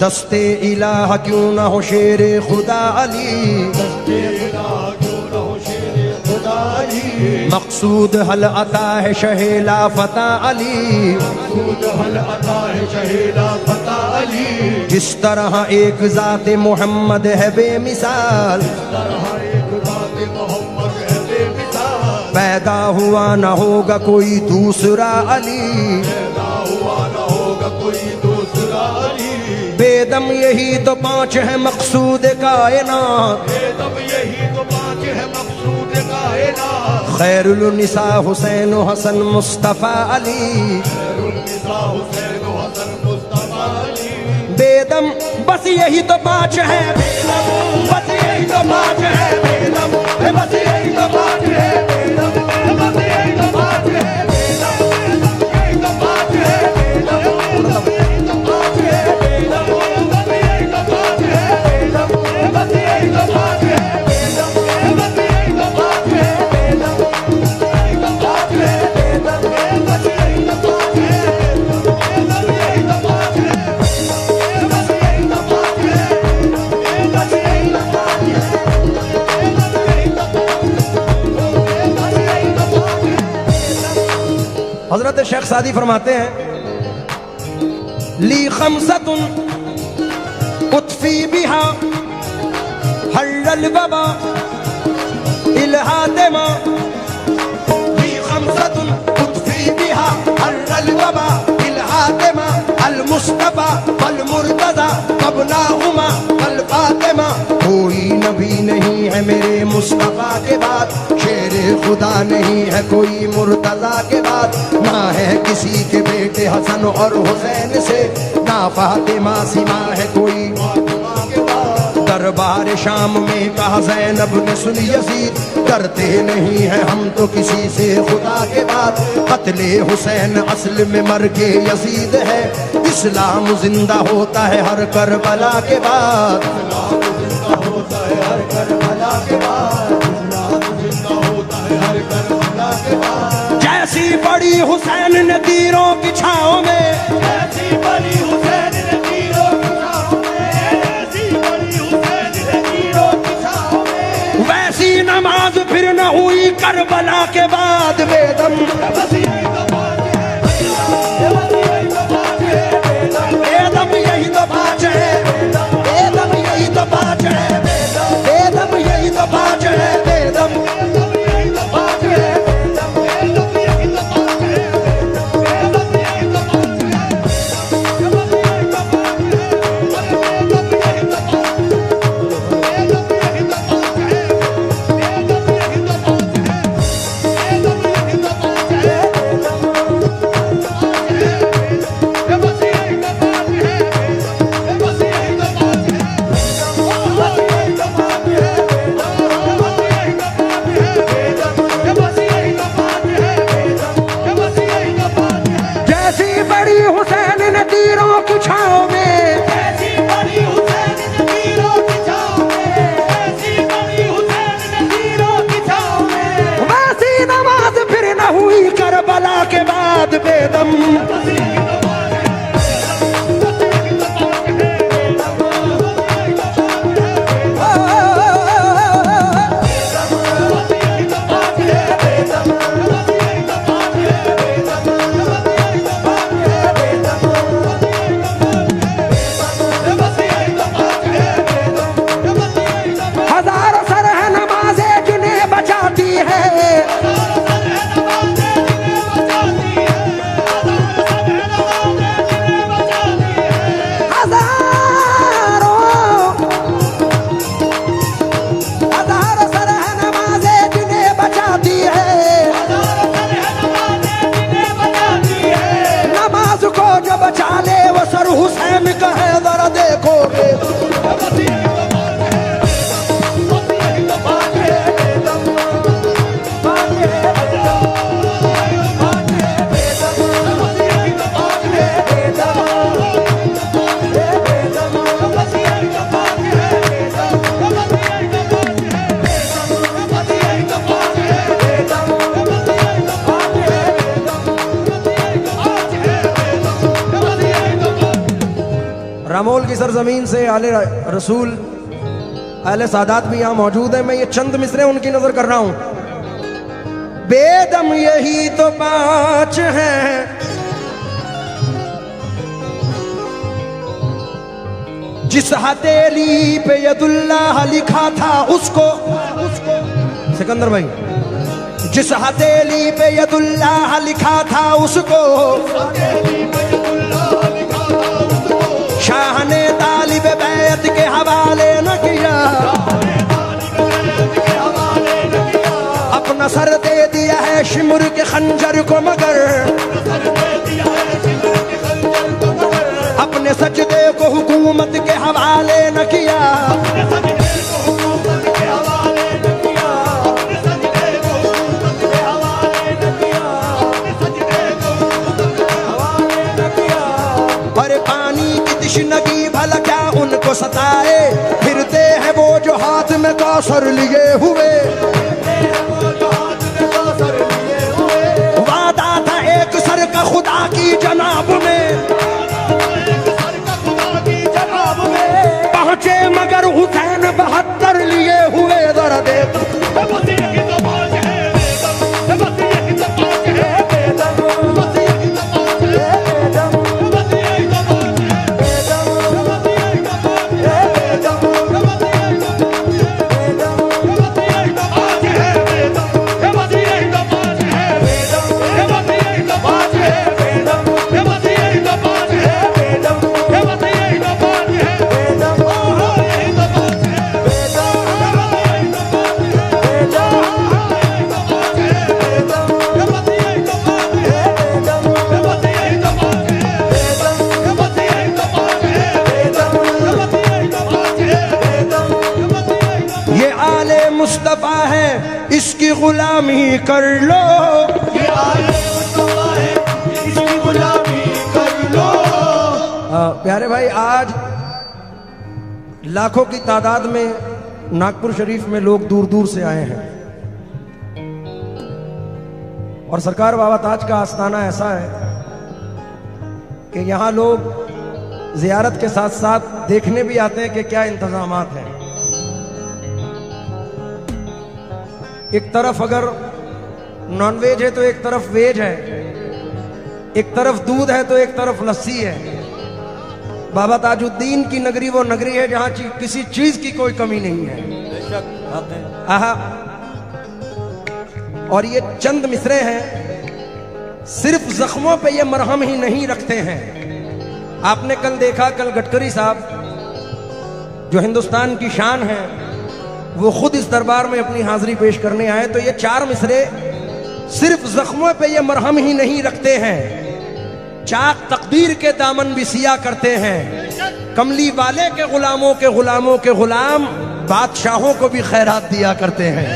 दस्ते इलाह क्यों न हो शेरे खुदा अली, दस्ते इलाह क्यों न हो शेरे खुदा अली। मकसूद हल अता है शहेला फता अली, मकसूद हल अता है शहेला फता अली। जिस तरह एक ज़ात मोहम्मद है बेमिसाल, इस तरह एक ज़ात मोहम्मद है बेमिसाल। पैदा हुआ न होगा कोई दूसरा अली, पैदा हुआ न होगा कोई दूसरा अली। बेदम यही तो पांच है मकसूद कायनात, बेदम यही तो पांच है मकसूद कायनात। खैरुल निसा हुसैन हसन मुस्तफ़ा अली, खैरुल निसा हुसैन हसन मुस्तफा अली। बेदम बस यही तो पांच है, बस यही तो पांच है बेदम, बस यही तो पांच है बेदम, बस यही तो पांच है बेदम, यही तो पांच है बेदम, यही तो पांच है बेदम, बस यही तो पांच है बेदम, बस यही तो पांच है बेदम, बस यही तो पांच है बेदम, यही तो पांच है बेदम, बस यही तो पांच है बेदम, बस यही तो पांच है, बस यही तो पांच है, बस यही तो पांच है, बस यही तो पांच है, बस यही तो पांच है। हजरत शेख सादी फरमाते हैं, ली खमसतुन उतफी बिहा हल्लल बबा इल्हादमा, ली खमसतुन उतफी बिहा हल्लल बबा इल्हादमा, अल मुस्तफा अल मुर्तजा कबलाहुमा अल फातिमा। कोई नबी नहीं है मेरे मुस्तफा के बाद, शेरे खुदा नहीं है कोई मुर्तजा के बाद। ना है किसी के बेटे हसन और हुसैन से, ना फातिमा सिमा है कोई दरबार शाम में कहा ज़ैनब ने सुन यजीद, डरते नहीं है हम तो किसी से खुदा के बाद। कत्ले हुसैन असल में मर्गे यजीद है, इस्लाम जिंदा होता है हर करबला के बाद। होता है हर करबला के बाद, इस्लाम जिंदा होता है हर करबला के बाद। जैसी बड़ी हुसैन ने तीरों की छाओं में, ऐसी बड़ी हुसैन ने तीरों की छाओं में, ऐसी बड़ी हुसैन ने तीरों की छाओं में। वैसी नमाज फिर न हुई करबला के बाद। बेदम बस यही तो बात है, बस यही तो बात है बेदम, बेदम यही तो पाँच है, बेदम यही तो पाँच है, बेदम यही तो पाँच है, बेदम बेदम यही तो बात है बेदम, बेदम यही तो बात है बेदम, बेदम यही तो बात है, बेदम यही तो बात है, बेदम यही तो बात है, बेदम यही तो बात है, बेदम यही तो बात है, बेदम यही तो बात है, बस यही तो बात है, बस यही तो बात है, बस यही तो बात है, बस यही तो बात है, बस यही तो बात है, बस यही तो बात है। जैसी बड़ी हुसैन ने तीरों की छाओं में, ऐसी बड़ी हुसैन ने तीरों की छाओं में, ऐसी बड़ी हुसैन ने तीरों की छाओं में। वैसी नमाज फिर न हुई करबला के बाद। बेदम बस यही तो बात है, बस यही तो बात है, बस यही तो बात है, बस यही तो बात है, बस यही तो बात है, बस यही तो बात है, बस यही तो बात है, बस यही तो बात है। हजारों सर है नमाजें जिन्हें बचाती है, हजारों सर है नमाजें जिन्हें बचाती है। नमाज को जो बचा ले वो सर हुसैन का है, जरा देखोगे जामोल की सरजमीन से आले रसूल आले सादात भी यहाँ मौजूद है। मैं ये चंद मिसरे उनकी नजर कर रहा हूं। बेदम यही तो 5 हैं, जिस हथेली पे यदुल्लाह लिखा था उसको, सिकंदर भाई, जिस हथेली पे यदुल्लाह लिखा था उसको शाह ने तालिब बैत के हवाले न किया, अपना सर दे दिया है शिमुर के खंजर को, मगर अपने सजदे को हुकूमत के हवाले न किया। अरे पानी की तिश्नगी भला क्या उनको सताए, फिरते हैं वो जो हाथ में कौसर लिए हुए। वादा था एक सर का खुदा की जनाब में, पहुंचे मगर हुसैन 72 लिए हुए। जरा देख मुस्तफा है, इसकी गुलामी कर लो। ये आले मुस्तफा है, इसकी गुलामी कर लो। प्यारे भाई, आज लाखों की तादाद में नागपुर शरीफ में लोग दूर दूर से आए हैं और सरकार बाबा ताज का आस्थाना ऐसा है कि यहाँ लोग जियारत के साथ साथ देखने भी आते हैं कि क्या इंतजामात हैं। एक तरफ अगर नॉनवेज है तो एक तरफ वेज है, एक तरफ दूध है तो एक तरफ लस्सी है। बाबा ताजुद्दीन की नगरी वो नगरी है जहां किसी चीज की कोई कमी नहीं है। आहा, और ये चंद मिसरे हैं, सिर्फ जख्मों पे ये मरहम ही नहीं रखते हैं। आपने कल देखा, कल गडकरी साहब जो हिंदुस्तान की शान है वो खुद इस दरबार में अपनी हाजिरी पेश करने आए, तो ये 4 मिसरे सिर्फ जख्मों पे ये मरहम ही नहीं रखते हैं, चाक तकदीर के दामन भी सिया करते हैं। कमली वाले के गुलामों के गुलाम बादशाहों को भी खैरात दिया करते हैं।